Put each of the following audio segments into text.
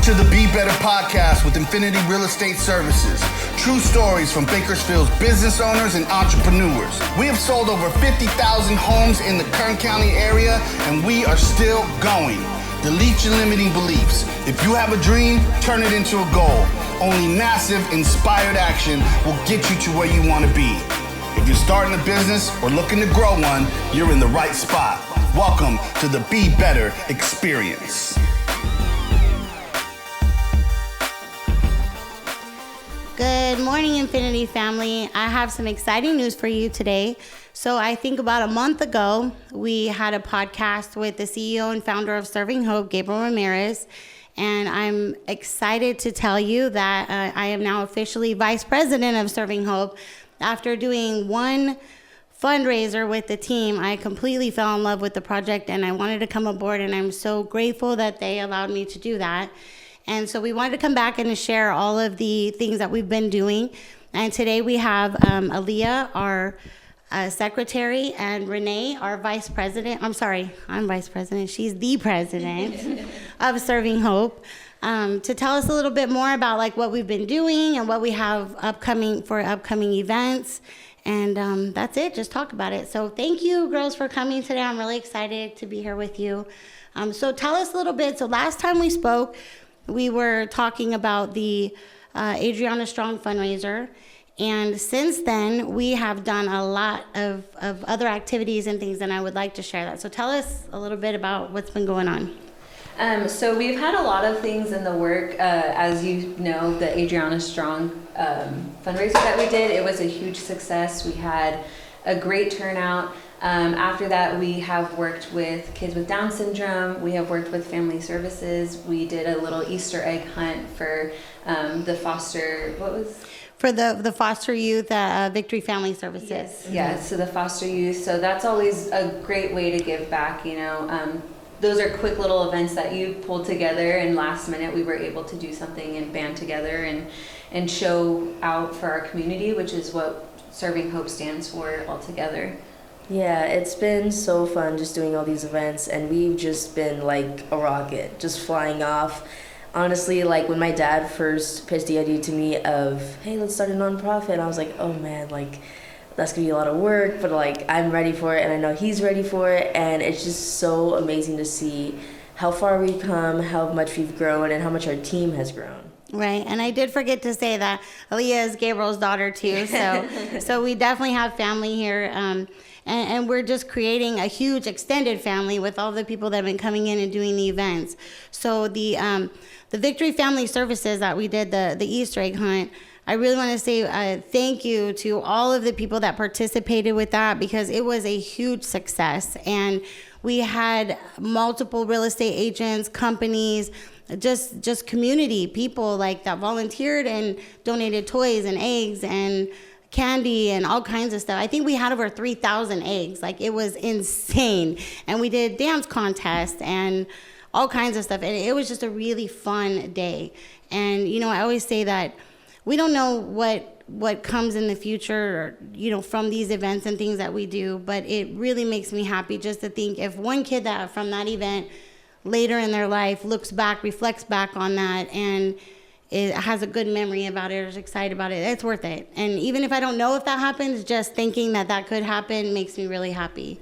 to the Be Better podcast with Infinity Real Estate Services. True stories from Bakersfield's business owners and entrepreneurs. We have sold over 50,000 homes in the Kern County area, and we are still going. Delete your limiting beliefs. If you have a dream, turn it into a goal. Only massive, inspired action will get you to where you want to be. If you're starting a business or looking to grow one, you're in the right spot. Welcome to the Be Better experience. Good morning, Infinity family. I have some exciting news for you today. So I think about a month ago, we had a podcast with the CEO and founder of Serving Hope, Gabriel Ramirez. And I'm excited to tell you that I am now officially vice president of Serving Hope. After doing one fundraiser with the team, I completely fell in love with the project and I wanted to come aboard, and I'm so grateful that they allowed me to do that. And so we wanted to come back and share all of the things that we've been doing. And today we have Aaliyah, our secretary, and Renee, our vice president. I'm sorry, I'm vice president. She's the president of Serving Hope, to tell us a little bit more about like what we've been doing and what we have upcoming events. And that's it, just talk about it. So thank you, girls, for coming today. I'm really excited to be here with you. So tell us a little bit. So last time we spoke, we were talking about the Adriana Strong fundraiser. And since then, we have done a lot of other activities and things, and I would like to share that. So tell us a little bit about what's been going on. So we've had a lot of things in the work. As you know, the Adriana Strong fundraiser that we did, it was a huge success. We had a great turnout. After that, we have worked with kids with Down syndrome. We have worked with family services. We did a little Easter egg hunt for the foster, For the foster youth Victory Family Services. Yes, yeah, so the foster youth. So that's always a great way to give back, you know. Those are quick little events that you pulled together, and last minute we were able to do something and band together and show out for our community, which is what Serving Hope stands for altogether. Yeah, it's been so fun just doing all these events, and we've just been like a rocket, just flying off. Honestly, like when my dad first pitched the idea to me of, hey, let's start a nonprofit, I was like, oh man, like that's gonna be a lot of work, but like I'm ready for it, and I know he's ready for it, and it's just so amazing to see how far we've come, how much we've grown, and how much our team has grown. Right, and I did forget to say that Aaliyah is Gabriel's daughter too, so we definitely have family here, and we're just creating a huge extended family with all the people that have been coming in and doing the events. So the Victory Family Services that we did, the Easter egg hunt, I really want to say thank you to all of the people that participated with that, because it was a huge success, and we had multiple real estate agents, companies, just community people like that volunteered and donated toys and eggs and candy and all kinds of stuff. I think we had over 3,000 eggs. Like, it was insane. And we did dance contests and all kinds of stuff. And it was just a really fun day. And, you know, I always say that we don't know what comes in the future, or, you know, from these events and things that we do, but it really makes me happy just to think if one kid that from that event later in their life looks back, reflects back on that, and it has a good memory about it or is excited about it, it's worth it. And even if I don't know if that happens, just thinking that could happen makes me really happy.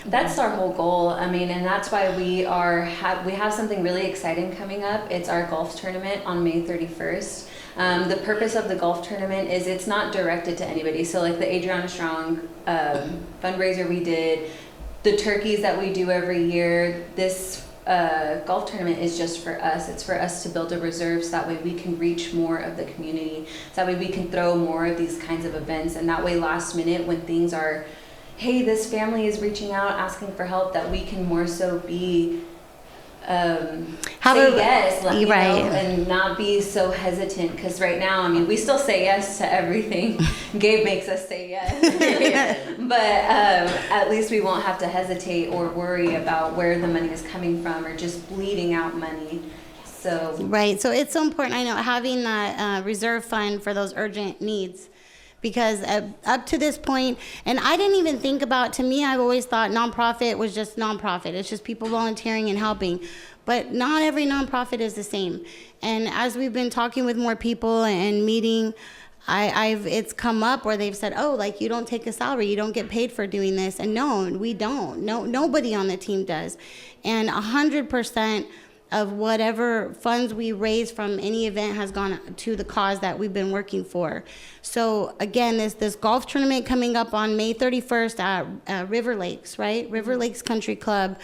That's our whole goal. I mean, and that's why we have something really exciting coming up. It's our golf tournament on May 31st. The purpose of the golf tournament is it's not directed to anybody. So like the Adriana Strong fundraiser we did, the turkeys that we do every year, this golf tournament is just for us. It's for us to build a reserve so that way we can reach more of the community. So that way we can throw more of these kinds of events. And that way last minute when things are, hey, this family is reaching out, asking for help, that we can more so be say yes, right. You know, and not be so hesitant. Because right now, I mean, we still say yes to everything. Gabe makes us say yes. But at least we won't have to hesitate or worry about where the money is coming from or just bleeding out money. So right. So it's so important. I know having that reserve fund for those urgent needs, because up to this point, and I didn't even think about, to me, I've always thought nonprofit was just nonprofit. It's just people volunteering and helping. But not every nonprofit is the same. And as we've been talking with more people and meeting, it's come up where they've said, oh, like, you don't take a salary, you don't get paid for doing this. And no, we don't. Nobody on the team does. And 100% of whatever funds we raise from any event has gone to the cause that we've been working for. So again, this golf tournament coming up on May 31st at RiverLakes, right? RiverLakes Country Club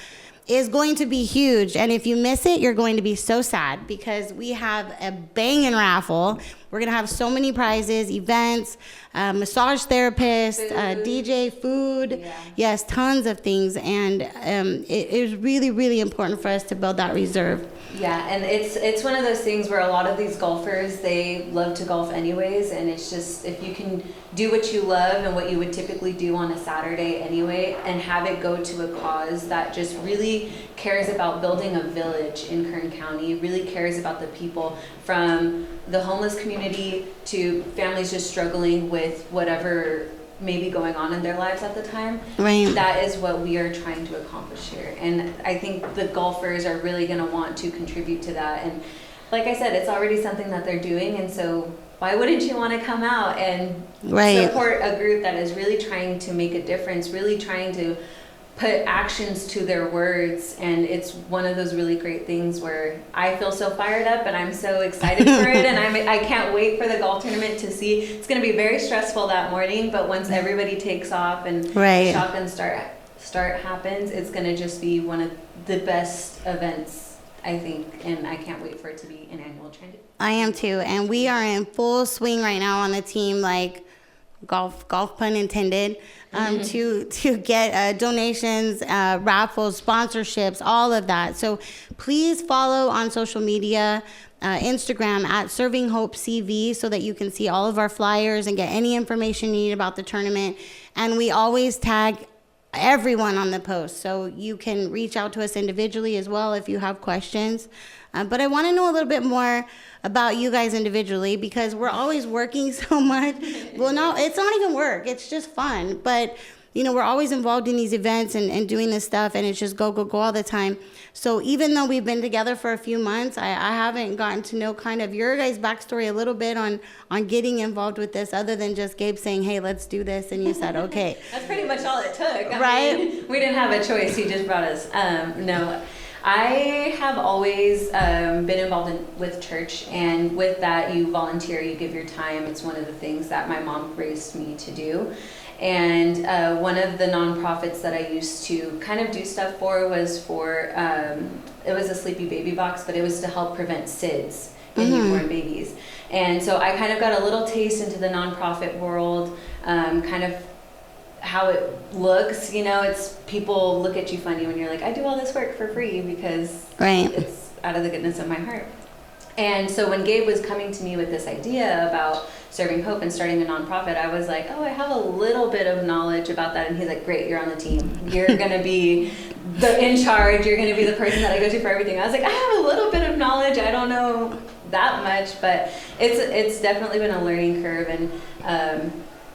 is going to be huge. And if you miss it, you're going to be so sad, because we have a banging raffle. We're going to have so many prizes, events, massage therapist, DJ, food. Yeah. Yes, tons of things. And it is really, really important for us to build that reserve. Yeah, and it's one of those things where a lot of these golfers, they love to golf anyways, and it's just, if you can do what you love and what you would typically do on a Saturday anyway, and have it go to a cause that just really cares about building a village in Kern County, really cares about the people, from the homeless community to families just struggling with whatever may be going on in their lives at the time. Right. That is what we are trying to accomplish here. And I think the golfers are really going to want to contribute to that. And like I said, it's already something that they're doing. And so why wouldn't you want to come out and support a group that is really trying to make a difference, really trying to put actions to their words? And it's one of those really great things where I feel so fired up and I'm so excited for it, and I can't wait for the golf tournament to see. It's going to be very stressful that morning, but once everybody takes off and shotgun start happens, it's going to just be one of the best events, I think, and I can't wait for it to be an annual trend. I am too, and we are in full swing right now on the team, like golf pun intended, to get donations, raffles, sponsorships, all of that. So please follow on social media, Instagram at Serving Hope CV, so that you can see all of our flyers and get any information you need about the tournament. And we always tag everyone on the post, so you can reach out to us individually as well if you have questions. But I want to know a little bit more about you guys individually, because we're always working so much. Well, no, it's not even work. It's just fun. But, you know, we're always involved in these events and doing this stuff, and it's just go all the time. So even though we've been together for a few months, I haven't gotten to know kind of your guys' backstory a little bit on getting involved with this, other than just Gabe saying, hey, let's do this, and you said, okay. That's pretty much all it took. Right? I mean, we didn't have a choice. He just brought us. No. I have always been involved with church, and with that, you volunteer, you give your time. It's one of the things that my mom raised me to do. And one of the nonprofits that I used to kind of do stuff for was it was a sleepy baby box, but it was to help prevent SIDS in newborn babies. And so I kind of got a little taste into the nonprofit world, kind of how it looks. You know, it's people look at you funny when you're like, I do all this work for free because it's out of the goodness of my heart. And so when Gabe was coming to me with this idea about Serving Hope and starting a nonprofit, I was like, oh, I have a little bit of knowledge about that. And he's like, great, you're on the team. You're going to be in charge. You're going to be the person that I go to for everything. I was like, I have a little bit of knowledge. I don't know that much, but it's definitely been a learning curve, and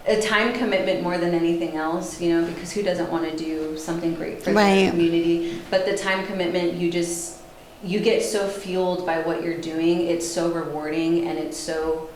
a time commitment more than anything else, you know, because who doesn't want to do something great for the community? But the time commitment, you get so fueled by what you're doing. It's so rewarding, and it's so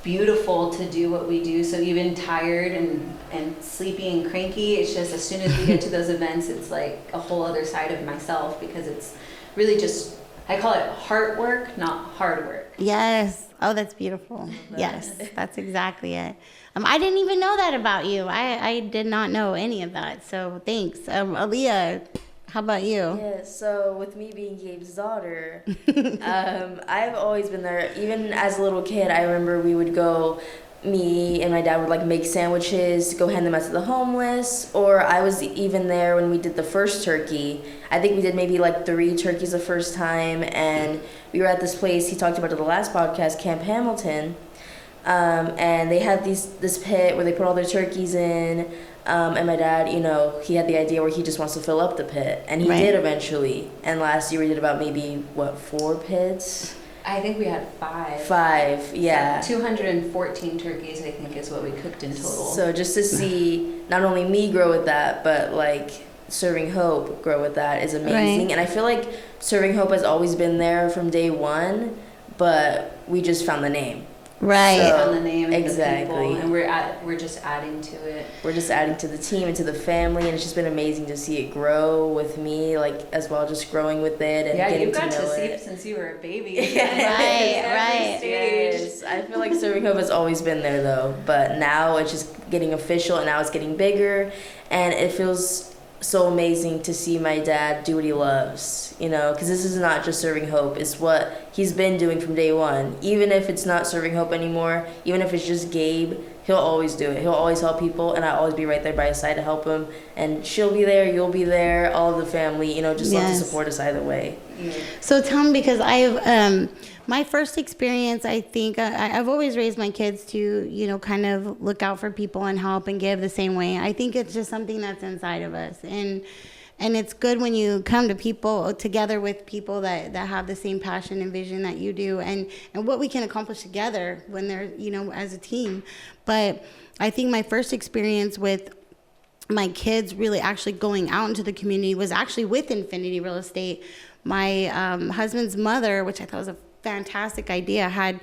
beautiful to do what we do. So even tired and sleepy and cranky, it's just as soon as we get to those events, it's like a whole other side of myself, because it's really just, I call it heart work, not hard work. Yes. Oh, that's beautiful. Yes, that's exactly it. I didn't even know that about you. I did not know any of that. So thanks. Aaliyah, how about you? Yeah, so with me being Gabe's daughter, I've always been there. Even as a little kid, I remember we would go, me and my dad would like make sandwiches, go hand them out to the homeless, or I was even there when we did the first turkey. I think we did maybe like 3 turkeys the first time, and we were at this place, he talked about it in the last podcast, Camp Hamilton, and they had this pit where they put all their turkeys in, and my dad, you know, he had the idea where he just wants to fill up the pit, and he did eventually, and last year we did about maybe, 4 pits? I think we had 5. 5, yeah. 214 turkeys, I think, is what we cooked in total. So just to see not only me grow with that, but like Serving Hope grow with that is amazing. Right. And I feel like Serving Hope has always been there from day one, but we just found the name. Right. We found the name and Exactly. the people, and we're just adding to it. We're just adding to the team and to the family, and it's just been amazing to see it grow with me, like as well, just growing with it and Yeah, getting you've got to know to see it. it since you were a baby. Right. Yes, I feel like Serving Hope has always been there though, but now it's just getting official, and now it's getting bigger, and it feels so amazing to see my dad do what he loves, you know, because this is not just Serving Hope, it's what he's been doing from day one. Even if it's not Serving Hope anymore, even if it's just Gabe, he'll always do it. He'll always help people, and I'll always be right there by his side to help him, and she'll be there, you'll be there, all of the family, you know, just love to Yes. support us either way. So tell me, because I've my first experience, I think I've always raised my kids to, you know, kind of look out for people and help and give the same way. I think it's just something that's inside of us, and it's good when you come to people together with people that have the same passion and vision that you do, and what we can accomplish together when they're, you know, as a team. But I think my first experience with my kids really actually going out into the community was actually with Infinity Real Estate. My husband's mother, which I thought was a fantastic idea, had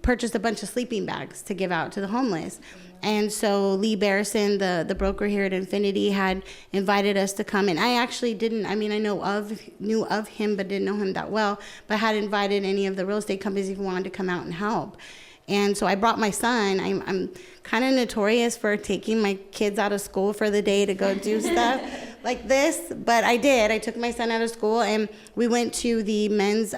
purchased a bunch of sleeping bags to give out to the homeless. And so Lee Barrison, the broker here at Infinity, had invited us to come. And I actually didn't, I mean, I knew of him, but didn't know him that well, but had invited any of the real estate companies if wanted to come out and help. And so I brought my son. I'm kind of notorious for taking my kids out of school for the day to go do stuff like this, but I did. I took my son out of school, and we went to the men's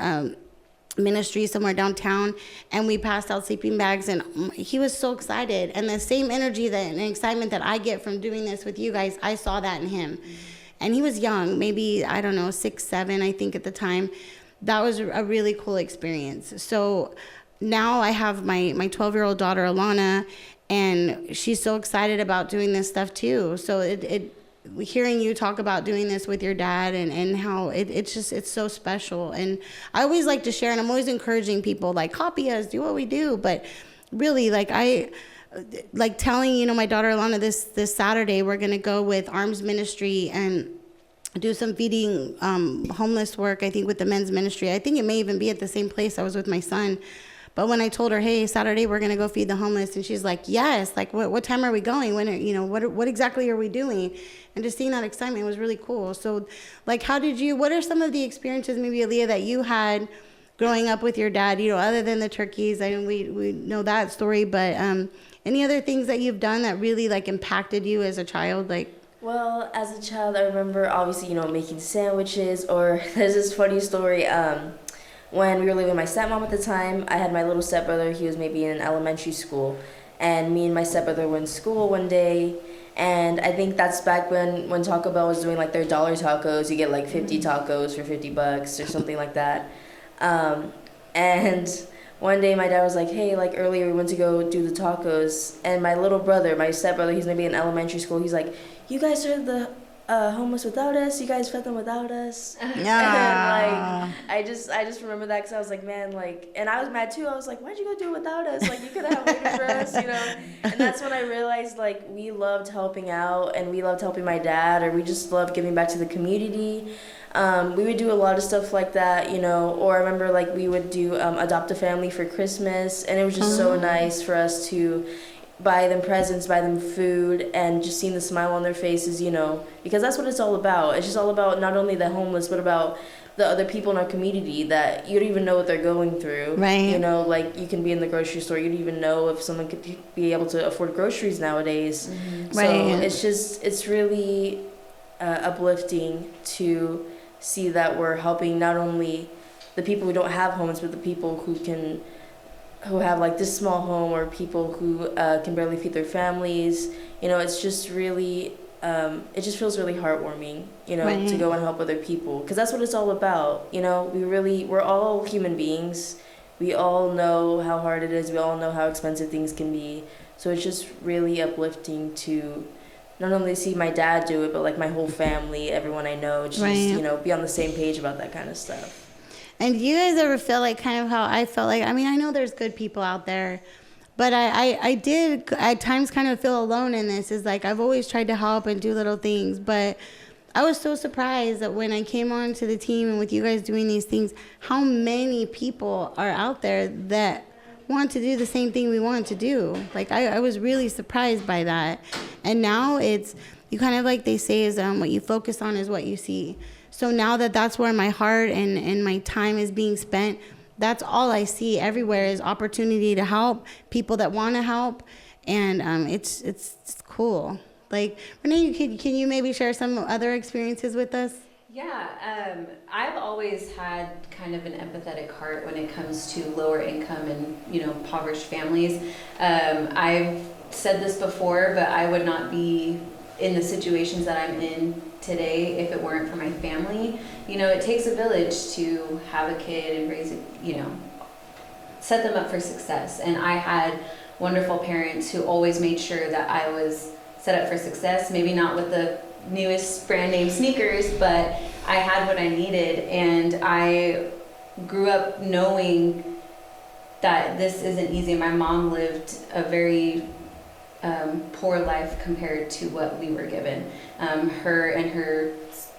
ministry somewhere downtown, and we passed out sleeping bags, and he was so excited. And the same energy and excitement that I get from doing this with you guys, I saw that in him. And he was young, maybe, I don't know, 6, 7, I think at the time. That was a really cool experience. So now I have my 12-year-old daughter, Alana, and she's so excited about doing this stuff too. So hearing you talk about doing this with your dad and how it's so special. And I always like to share, and I'm always encouraging people, like, copy us, do what we do. But really, like, I like telling, you know, my daughter Alana, this Saturday we're going to go with Arms Ministry and do some feeding homeless work, I think, with the men's ministry. I think it may even be at the same place I was with my son. But when I told her, hey, Saturday we're gonna go feed the homeless, and she's like, yes, like what time are we going? When you know, what exactly are we doing? And just seeing that excitement was really cool. So, like, what are some of the experiences, maybe Aaliyah, that you had growing up with your dad? You know, other than the turkeys, I mean, we know that story, but any other things that you've done that really like impacted you as a child, like? Well, as a child, I remember obviously, you know, making sandwiches, or there's this funny story. When we were living with my stepmom at the time, I had my little stepbrother. He was maybe in elementary school, and me and my stepbrother were in school one day, and I think that's back when Taco Bell was doing like their dollar tacos. You get like 50 tacos for $50 or something like that. And one day my dad was like, hey, like earlier we went to go do the tacos, and my little brother, my stepbrother, he's maybe in elementary school, he's like, you guys served the homeless without us, you guys fed them without us. Yeah. And like I just remember that, because I was like, man, like, and I was mad too. I was like, why'd you go do it without us? Like, you could have waited for us, you know. And that's when I realized, like, we loved helping out, and we loved helping my dad, or we just loved giving back to the community. We would do a lot of stuff like that, you know. Or I remember, like, we would do adopt a family for Christmas, and it was just so nice for us to buy them presents, buy them food, and just seeing the smile on their faces, you know, because that's what it's all about. It's just all about not only the homeless, but about the other people in our community that you don't even know what they're going through. Right. You know, like, you can be in the grocery store, you don't even know if someone could be able to afford groceries nowadays. So Right. it's really uplifting to see that we're helping not only the people who don't have homes, but the people who have like this small home, or people who can barely feed their families. You know, it's just really, it just feels really heartwarming, you know, Right. to go and help other people, because that's what it's all about. You know, we're all human beings. We all know how hard it is. We all know how expensive things can be. So it's just really uplifting to not only see my dad do it, but like my whole family, everyone I know, just, Right. you know, be on the same page about that kind of stuff. And do you guys ever feel like kind of how I felt like, I mean, I know there's good people out there, but I did at times kind of feel alone in this. Is like I've always tried to help and do little things, but I was so surprised that when I came on to the team and with you guys doing these things, how many people are out there that want to do the same thing we want to do. Like I was really surprised by that. And now it's, you kind of like they say is what you focus on is what you see. So now that's where my heart and my time is being spent, that's all I see everywhere is opportunity to help, people that want to help. And it's cool. Like, Renee, can you maybe share some other experiences with us? Yeah, I've always had kind of an empathetic heart when it comes to lower income and, impoverished families. I've said this before, but I would not be in the situations that I'm in today if it weren't for my family. It takes a village to have a kid and raise it, set them up for success. And I had wonderful parents who always made sure that I was set up for success, maybe not with the newest brand name sneakers, but I had what I needed. And I grew up knowing that this isn't easy. My mom lived a very poor life compared to what we were given. Her and her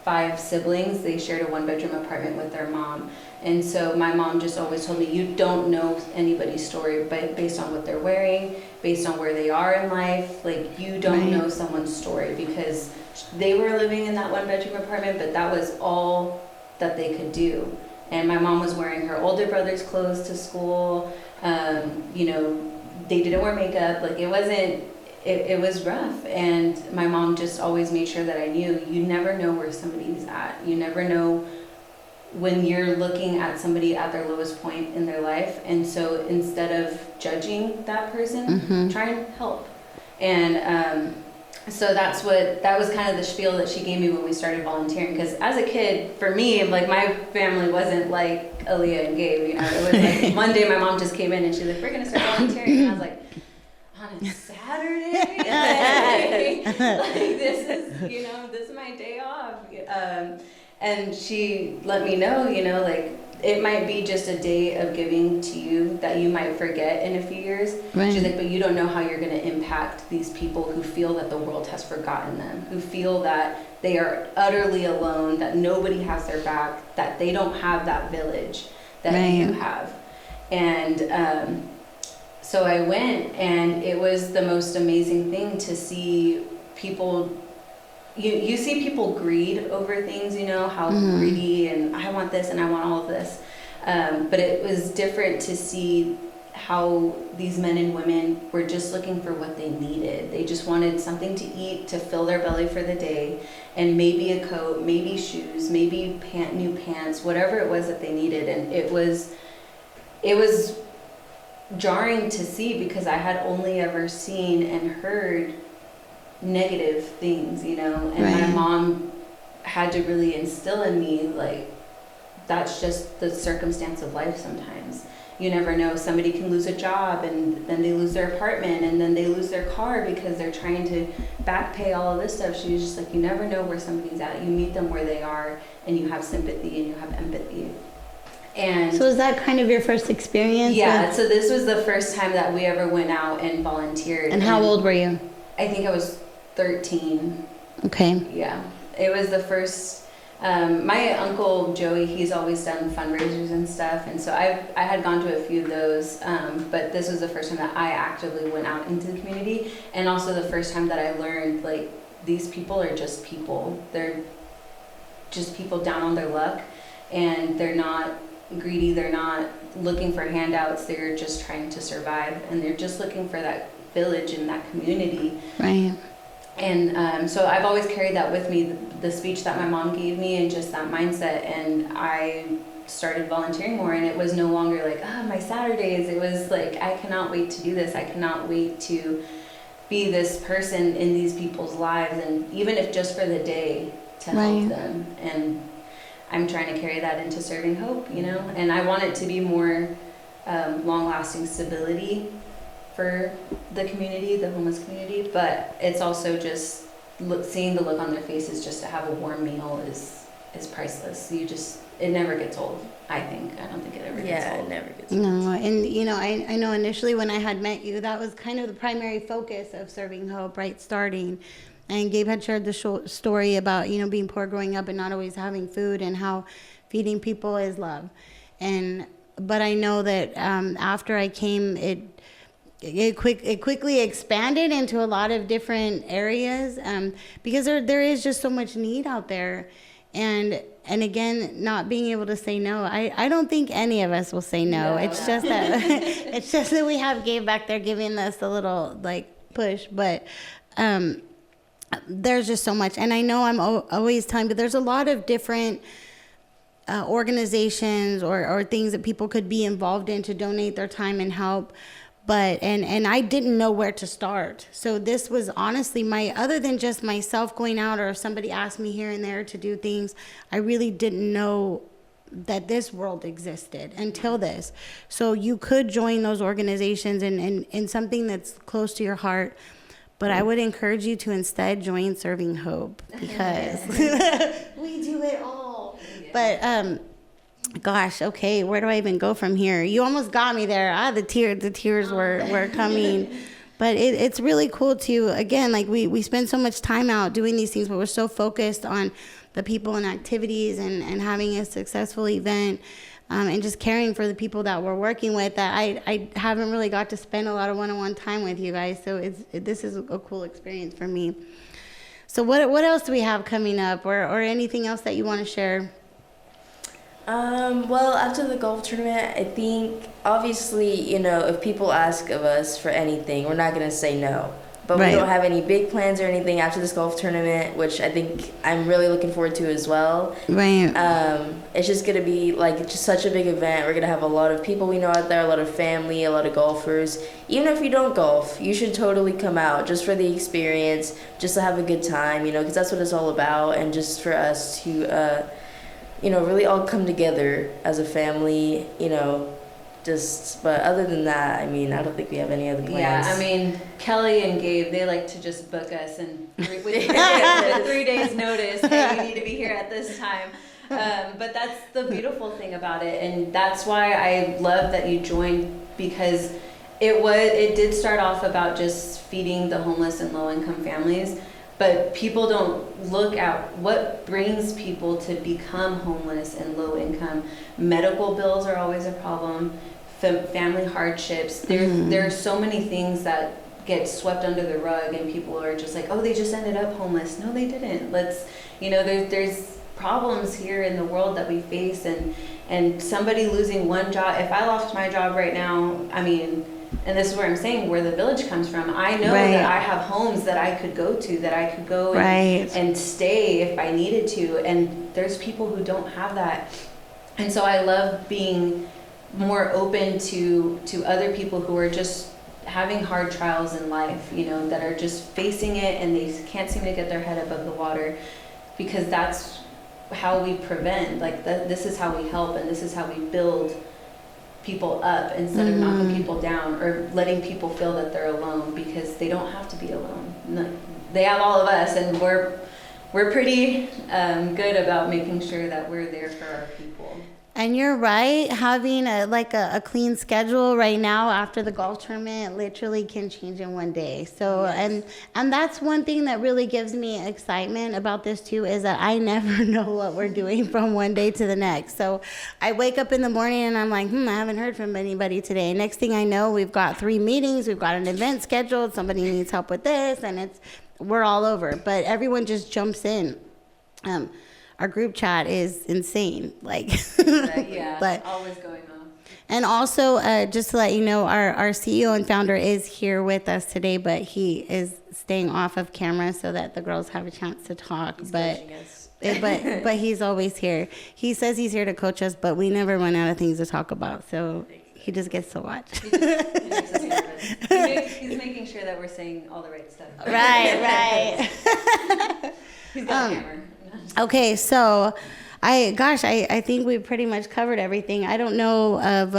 5 siblings, they shared a 1-bedroom apartment with their mom. And so my mom just always told me, you don't know anybody's story based on what they're wearing, based on where they are in life. Like, you don't know someone's story, because they were living in that 1-bedroom apartment, but that was all that they could do. And my mom was wearing her older brother's clothes to school. They didn't wear makeup. Like, it was rough. And my mom just always made sure that I knew, you never know where somebody's at. You never know when you're looking at somebody at their lowest point in their life. And so instead of judging that person, try and help. And so that was kind of the spiel that she gave me when we started volunteering. Because as a kid, for me, like, my family wasn't like Aaliyah and Gabe. It was like one day my mom just came in and she's like, we're gonna start volunteering. And I was like, on a Saturday? This is my day off. And she let me know, it might be just a day of giving to you that you might forget in a few years. Right. She's like, but you don't know how you're going to impact these people who feel that the world has forgotten them, who feel that they are utterly alone, that nobody has their back, that they don't have that village that you have. And so I went, and it was the most amazing thing to see people. You see people greed over things, how greedy, and I want this and I want all of this. But it was different to see how these men and women were just looking for what they needed. They just wanted something to eat, to fill their belly for the day, and maybe a coat, maybe shoes, maybe new pants, whatever it was that they needed. And it was jarring to see, because I had only ever seen and heard negative things, and my mom had to really instill in me, like, that's just the circumstance of life sometimes. You never know. Somebody can lose a job, and then they lose their apartment, and then they lose their car because they're trying to back pay all of this stuff. She was just like, you never know where somebody's at. You meet them where they are, and you have sympathy and you have empathy. And so was that kind of your first experience? Yeah, so this was the first time that we ever went out and volunteered. And how old were you? I think I was 13. Okay. Yeah. It was the first, my uncle Joey, he's always done fundraisers and stuff. And so I had gone to a few of those, but this was the first time that I actively went out into the community. And also the first time that I learned, like, these people are just people. They're just people down on their luck, and they're not greedy. They're not looking for handouts. They're just trying to survive, and they're just looking for that village and that community. Right. And so I've always carried that with me, the speech that my mom gave me, and just that mindset. And I started volunteering more, and it was no longer like, my Saturdays. It was like, I cannot wait to do this. I cannot wait to be this person in these people's lives, and even if just for the day, to help them. And I'm trying to carry that into Serving Hope, and I want it to be more long-lasting stability for the community, the homeless community, but it's also just seeing the look on their faces just to have a warm meal is is priceless. It never gets old. I don't think it ever gets old. It never gets old. No, and I know initially when I had met you, that was kind of the primary focus of Serving Hope, right? Starting. And Gabe had shared the story about, being poor growing up and not always having food, and how feeding people is love. But I know that after I came, it quickly expanded into a lot of different areas, because there is just so much need out there. And again, not being able to say no. I don't think any of us will say no. It's just that we have Gabe back there giving us a little push, but there's just so much. And I know I'm always telling, but there's a lot of different organizations or things that people could be involved in to donate their time and help. But and I didn't know where to start. So this was honestly other than just myself going out, or if somebody asked me here and there to do things, I really didn't know that this world existed until this. So you could join those organizations and something that's close to your heart. But I would encourage you to instead join Serving Hope, because we do it all. But gosh, okay, where do I even go from here? You almost got me there. The tears were coming. But it's really cool to, again, we spend so much time out doing these things, but we're so focused on the people and activities and having a successful event, and just caring for the people that we're working with, that I haven't really got to spend a lot of one-on-one time with you guys. So this is a cool experience for me. So what else do we have coming up, or anything else that you want to share? Well, after the golf tournament, I think, obviously, if people ask of us for anything, we're not going to say no. But Right. we don't have any big plans or anything after this golf tournament, which I think I'm really looking forward to as well. Right. It's just going to be, just such a big event. We're going to have a lot of people we know out there, a lot of family, a lot of golfers. Even if you don't golf, you should totally come out just for the experience, just to have a good time, because that's what it's all about. And just for us to... really all come together as a family, but other than that, I don't think we have any other plans. Yeah, Kelly and Gabe, they like to just book us and with 3 days notice, hey, you need to be here at this time. But that's the beautiful thing about it, and that's why I love that you joined, because it did start off about just feeding the homeless and low-income families. But people don't look at what brings people to become homeless and low income. Medical bills are always a problem. Family hardships. There are so many things that get swept under the rug, and people are just like, oh, they just ended up homeless. No, they didn't. There's problems here in the world that we face, and somebody losing one job. If I lost my job right now, and this is where I'm saying where the village comes from. I know Right. that I have homes that I could go to, that I could go Right. and stay if I needed to. And there's people who don't have that. And so I love being more open to other people who are just having hard trials in life, that are just facing it and they can't seem to get their head above the water, because that's how we prevent. This is how we help, and this is how we build people up instead of knocking people down or letting people feel that they're alone, because they don't have to be alone. They have all of us, and we're pretty good about making sure that we're there for our people. And you're right, having a clean schedule right now after the golf tournament literally can change in one day. So, Yes. and that's one thing that really gives me excitement about this too, is that I never know what we're doing from one day to the next. So I wake up in the morning and I'm like, I haven't heard from anybody today. Next thing I know, we've got 3 meetings, we've got an event scheduled, somebody needs help with this, and we're all over. But everyone just jumps in. Our group chat is insane. Yeah, but always going on. And also, just to let you know, our CEO and founder is here with us today, but he is staying off of camera so that the girls have a chance to talk. He's but coaching us. but he's always here. He says he's here to coach us, but we never run out of things to talk about. So he just gets to watch. He makes us nervous. He's making sure that we're saying all the right stuff. Right. He's got a camera. Okay, so I think we pretty much covered everything. I don't know of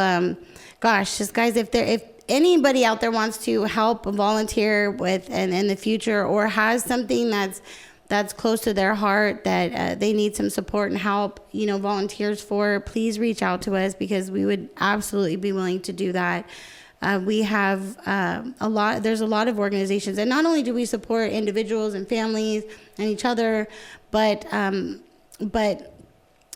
just guys, if anybody out there wants to help volunteer with in the future, or has something that's that's close to their heart, that they need some support and help, volunteers for, please reach out to us, because we would absolutely be willing to do that. We have there's a lot of organizations, and not only do we support individuals and families and each other, but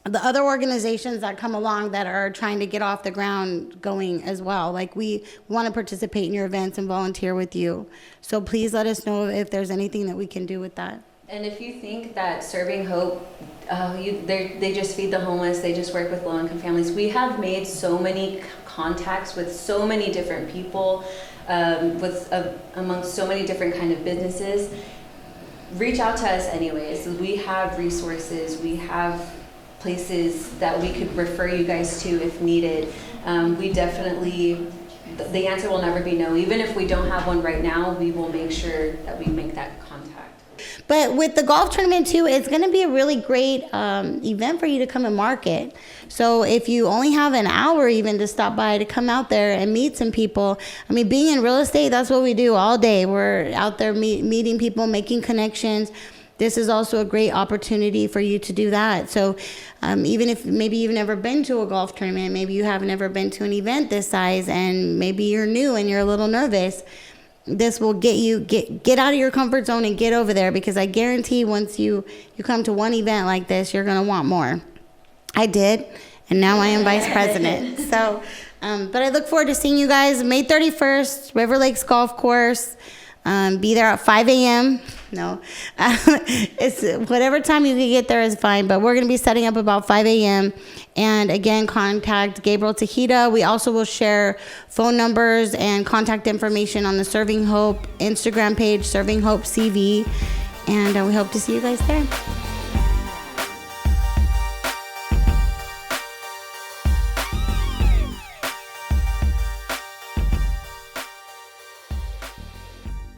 the other organizations that come along that are trying to get off the ground going as well. Like, we want to participate in your events and volunteer with you. So please let us know if there's anything that we can do with that. And if you think that Serving Hope, they just feed the homeless, they just work with low-income families, we have made so many contacts with so many different people, amongst so many different kind of businesses. Reach out to us anyways. We have resources, we have places that we could refer you guys to if needed. We definitely, the answer will never be no. Even if we don't have one right now, we will make sure that we make that contact. But with the golf tournament too, it's going to be a really great event for you to come and market. So if you only have an hour even to stop by, to come out there and meet some people. I mean, being in real estate, that's what we do all day. We're out there meeting people, making connections. This is also a great opportunity for you to do that. So even if maybe you've never been to a golf tournament, maybe you haven't ever been to an event this size, and maybe you're new and you're a little nervous, this will get you get out of your comfort zone and get over there, because I guarantee once you come to one event like this, you're going to want more. I did, and now I am vice president. So, but I look forward to seeing you guys May 31st, RiverLakes Golf Course. Be there at 5 a.m. No, it's whatever time you can get there is fine, but we're going to be setting up about 5 a.m. And again, contact Gabriel Tejeda. We also will share phone numbers and contact information on the Serving Hope Instagram page, Serving Hope CV. And we hope to see you guys there.